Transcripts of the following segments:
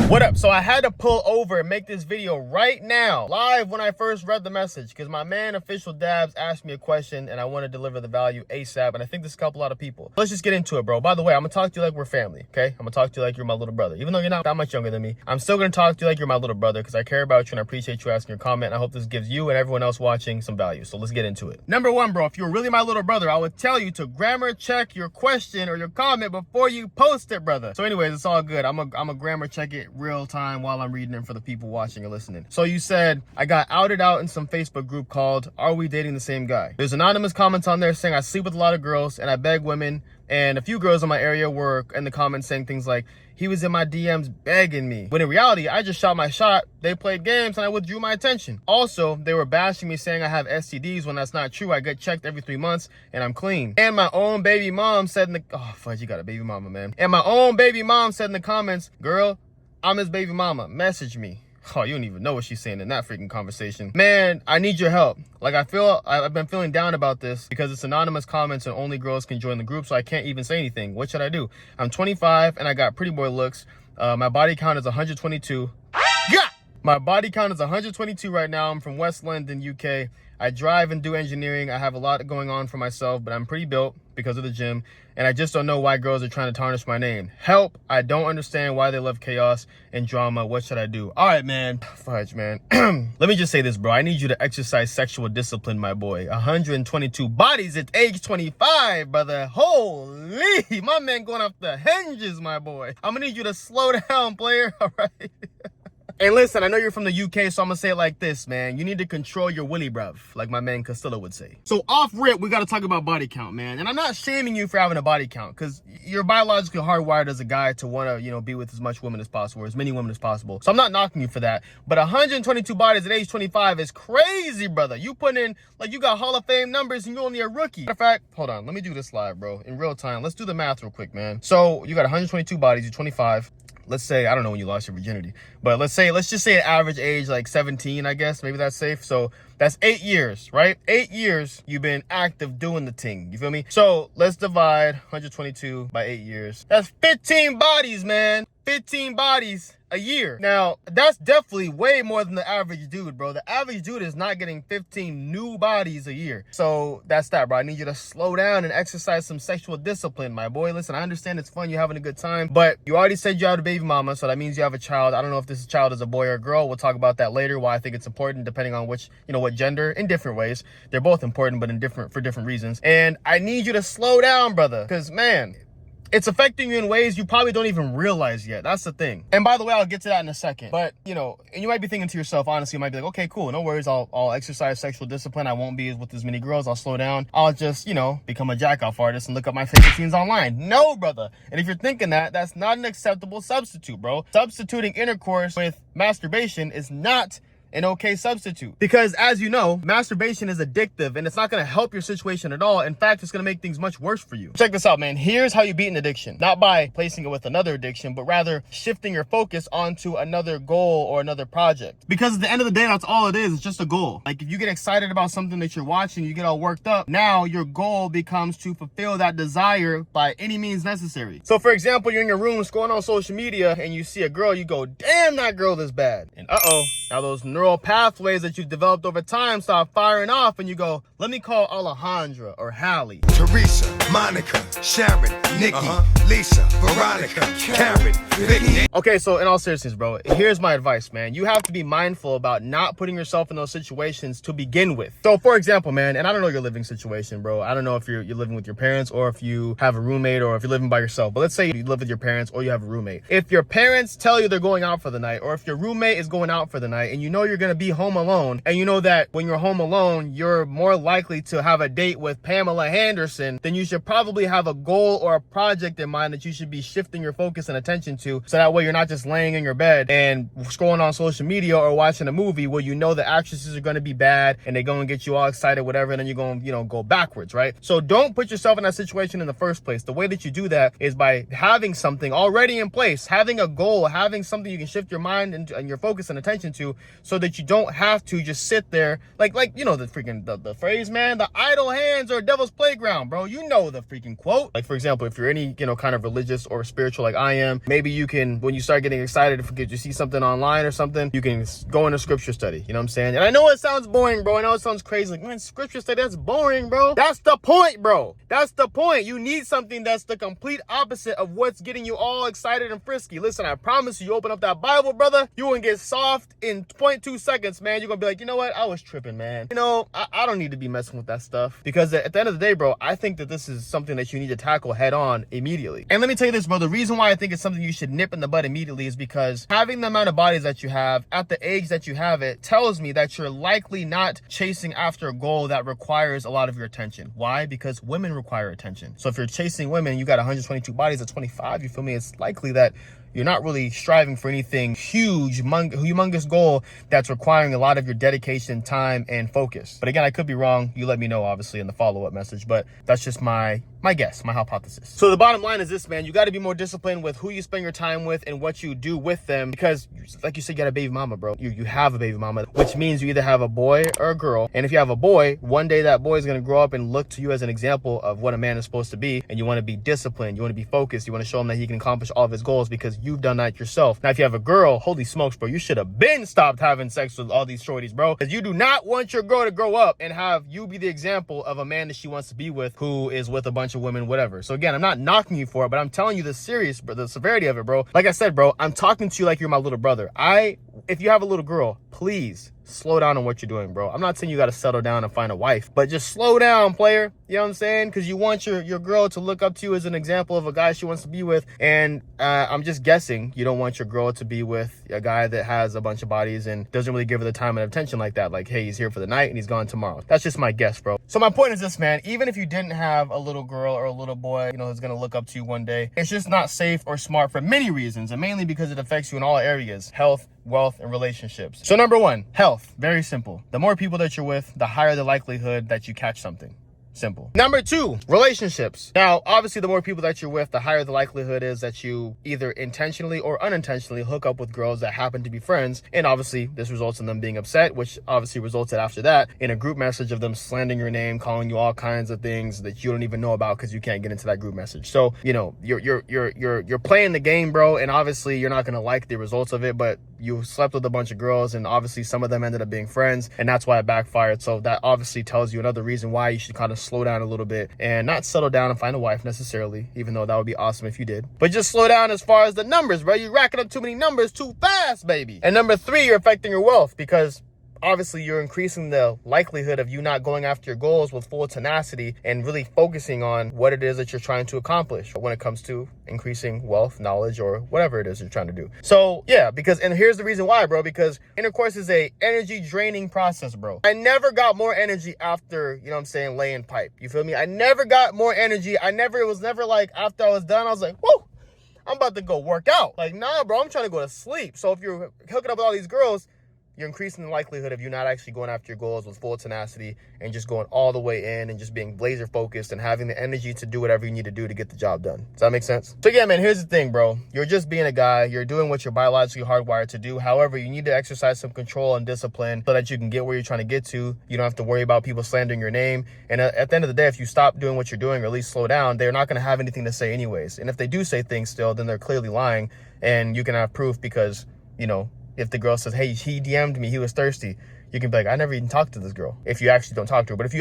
What up? So I had to pull over and make this video right now, live when I first read the message, because my man Official Dabs asked me a question and I want to deliver the value ASAP, and I think this will help a lot of people. Let's just get into it, bro. By the way, I'm gonna talk to you like we're family, okay? I'm gonna talk to you like you're my little brother. Even though you're not that much younger than me, I'm still gonna talk to you like you're my little brother because I care about you and I appreciate you asking your comment. I hope this gives you and everyone else watching some value. So let's get into it. Number one, bro, if you're really my little brother, I would tell you to grammar check your question or your comment before you post it, brother. So anyways, it's all good. I'm a grammar check it real time while I'm reading it for the people watching or listening. So you said, I got outed out in some Facebook group called Are We Dating the Same Guy? There's anonymous comments on there saying I sleep with a lot of girls and I beg women, and a few girls in my area were in the comments saying things like, he was in my DMs begging me. When in reality, I just shot my shot, they played games, and I withdrew my attention. Also, they were bashing me saying I have STDs when that's not true. I get checked every 3 months and I'm clean. And my own baby mom said in the, oh fudge, you got a baby mama, man. And my own baby mom said in the comments, girl, I'm his baby mama, message me. Oh, you don't even know what she's saying in that freaking conversation. Man, I need your help. Like, I've been feeling down about this because it's anonymous comments and only girls can join the group, so I can't even say anything. What should I do? I'm 25 and I got pretty boy looks. My body count is 122. Yeah! My body count is 122 right now. I'm from West London, UK. I drive and do engineering. I have a lot going on for myself, but I'm pretty built because of the gym. And I just don't know why girls are trying to tarnish my name. Help. I don't understand why they love chaos and drama. What should I do? All right, man. Fudge, man. Let me just say this, bro. I need you to exercise sexual discipline, my boy. 122 bodies at age 25, brother. Holy. My man going off the hinges, my boy. I'm going to need you to slow down, player. All right. And listen, I know you're from the UK, so I'm gonna say it like this, man. You need to control your willy, bruv, like my man Costello would say. So off rip, we gotta talk about body count, man. And I'm not shaming you for having a body count, because you're biologically hardwired as a guy to wanna, you know, be with as much women as possible, or as many women as possible. So I'm not knocking you for that. But 122 bodies at age 25 is crazy, brother. You put in, like, you got Hall of Fame numbers and you're only a rookie. Matter of fact, hold on, let me do this live, bro, in real time. Let's do the math real quick, man. So you got 122 bodies, you're 25. Let's say, I don't know when you lost your virginity, but let's just say an average age like 17, I guess. Maybe that's safe. So that's 8 years, right? 8 years you've been active doing the thing. You feel me? So let's divide 122 by 8 years. That's 15 bodies, man. 15 bodies a year. Now, that's definitely way more than the average dude, bro. The average dude is not getting 15 new bodies a year. So that's that, bro. I need you to slow down and exercise some sexual discipline, my boy. Listen, I understand it's fun, you're having a good time, but you already said you have a baby mama, so that means you have a child. I don't know if this child is a boy or a girl. We'll talk about that later, why I think it's important depending on which, you know, what gender, in different ways. They're both important, but for different reasons. And I need you to slow down, brother, because, man, it's affecting you in ways you probably don't even realize yet. That's the thing. And by the way, I'll get to that in a second. But, you know, and you might be thinking to yourself, honestly, you might be like, okay, cool, no worries. I'll exercise sexual discipline. I won't be with as many girls. I'll slow down. I'll just, you know, become a jack-off artist and look up my favorite scenes online. No, brother. And if you're thinking that, that's not an acceptable substitute, bro. Substituting intercourse with masturbation is not an okay substitute, because as you know, masturbation is addictive and it's not going to help your situation at all. In fact, it's going to make things much worse for you. Check this out, man. Here's how you beat an addiction, not by placing it with another addiction, but rather shifting your focus onto another goal or another project. Because at the end of the day, that's all it is. It's just a goal. Like, if you get excited about something that you're watching, you get all worked up, now your goal becomes to fulfill that desire by any means necessary. So for example, you're in your room scrolling on social media and you see a girl, you go, damn, that girl is bad. And now those neural pathways that you've developed over time start firing off, and you go, let me call Alejandra or Hallie, Teresa, Monica, Sharon, Nikki, Lisa, Veronica, Karen, Vicky. Okay, so in all seriousness, bro, here's my advice, man. You have to be mindful about not putting yourself in those situations to begin with. So for example, man, and I don't know your living situation, bro. I don't know if you're living with your parents or if you have a roommate or if you're living by yourself. But let's say you live with your parents or you have a roommate. If your parents tell you they're going out for the night, or if your roommate is going out for the night and you know you're going to be home alone, and you know that when you're home alone, you're more likely to have a date with Pamela Henderson, then you should probably have a goal or a project in mind that you should be shifting your focus and attention to, so that way you're not just laying in your bed and scrolling on social media or watching a movie where you know the actresses are going to be bad and they're going to get you all excited, whatever, and then you're going to, you know, go backwards, right? So don't put yourself in that situation in the first place. The way that you do that is by having something already in place, having a goal, having something you can shift your mind and your focus and attention to, so that you don't have to just sit there like you know the freaking the phrase, man, the idle hands are devil's playground, bro. You know know the freaking quote. Like, for example, if you're any, kind of religious or spiritual like I am, maybe you can, when you start getting excited, if you see something online or something, you can go into scripture study. You know what I'm saying? And I know it sounds boring, bro. I know it sounds crazy. Like, man, scripture study, that's boring, bro. That's the point, bro. That's the point. You need something that's the complete opposite of what's getting you all excited and frisky. Listen, I promise you open up that Bible, brother, you gonna get soft in 0.2 seconds, man. You're gonna be like, you know what? I was tripping, man. I don't need to be messing with that stuff, because at the end of the day, bro, I think that this is something that you need to tackle head on immediately. And let me tell you this, bro, the reason why I think it's something you should nip in the bud immediately is because having the amount of bodies that you have at the age that you have it tells me that you're likely not chasing after a goal that requires a lot of your attention. Why? Because women require attention. So if you're chasing women, you got 122 bodies at 25, you feel me? It's likely that you're not really striving for anything huge, humongous goal that's requiring a lot of your dedication, time, and focus. But again, I could be wrong. You let me know, obviously, in the follow-up message. But that's just my guess, my hypothesis. So the bottom line is this, man. You got to be more disciplined with who you spend your time with and what you do with them. Because, like you said, you got a baby mama, bro. You have a baby mama, which means you either have a boy or a girl. And if you have a boy, one day that boy is going to grow up and look to you as an example of what a man is supposed to be. And you want to be disciplined. You want to be focused. You want to show him that he can accomplish all of his goals because you've done that yourself. Now, if you have a girl, holy smokes, bro, you should have been stopped having sex with all these shorties, bro. Because you do not want your girl to grow up and have you be the example of a man that she wants to be with who is with a bunch of women, whatever. So again, I'm not knocking you for it, but I'm telling you the severity of it, bro. Like I said, bro, I'm talking to you like you're my little brother. If you have a little girl, please slow down on what you're doing, bro. I'm not saying you got to settle down and find a wife, but just slow down, player. You know what I'm saying? Because you want your girl to look up to you as an example of a guy she wants to be with. And I'm just guessing you don't want your girl to be with a guy that has a bunch of bodies and doesn't really give her the time and attention like that. Like, hey, he's here for the night and he's gone tomorrow. That's just my guess, bro. So my point is this, man. Even if you didn't have a little girl or a little boy, who's going to look up to you one day, it's just not safe or smart for many reasons, and mainly because it affects you in all areas: health, wealth, and relationships. So number one, health. Very simple. The more people that you're with, the higher the likelihood that you catch something. Simple. Number two, relationships. Now, obviously, the more people that you're with, the higher the likelihood is that you either intentionally or unintentionally hook up with girls that happen to be friends. And obviously, this results in them being upset, which obviously resulted after that in a group message of them slandering your name, calling you all kinds of things that you don't even know about because you can't get into that group message. So, you're playing the game, bro, and obviously you're not gonna like the results of it, but you slept with a bunch of girls, and obviously some of them ended up being friends, and that's why it backfired. So that obviously tells you another reason why you should kind of slow down a little bit and not settle down and find a wife necessarily, even though that would be awesome if you did. But just slow down as far as the numbers, bro. You're racking up too many numbers too fast, baby. And number three, you're affecting your wealth because obviously you're increasing the likelihood of you not going after your goals with full tenacity and really focusing on what it is that you're trying to accomplish when it comes to increasing wealth, knowledge, or whatever it is you're trying to do. So yeah, and here's the reason why, bro, because intercourse is a energy draining process, bro. I never got more energy after, laying pipe. You feel me? I never got more energy. It was never like after I was done, I was like, whoa, I'm about to go work out. Like, nah, bro, I'm trying to go to sleep. So if you're hooking up with all these girls, you're increasing the likelihood of you not actually going after your goals with full tenacity and just going all the way in and just being laser focused and having the energy to do whatever you need to do to get the job done. Does that make sense? So yeah, man, here's the thing, bro. You're just being a guy. You're doing what you're biologically hardwired to do. However, you need to exercise some control and discipline so that you can get where you're trying to get to. You don't have to worry about people slandering your name. And at the end of the day, if you stop doing what you're doing or at least slow down, they're not going to have anything to say anyways. And if they do say things still, then they're clearly lying. And you can have proof because, if the girl says, hey, he DM'd me, he was thirsty, you can be like, I never even talked to this girl, if you actually don't talk to her. But if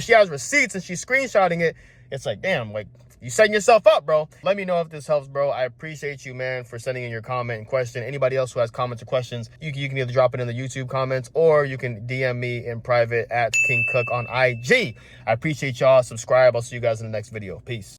she has receipts and she's screenshotting it, it's like, damn, like, you setting yourself up, bro. Let me know if this helps, bro. I appreciate you, man, for sending in your comment and question. Anybody else who has comments or questions, you can either drop it in the YouTube comments or you can DM me in private at King Cook on IG. I appreciate y'all. Subscribe. I'll see you guys in the next video. Peace.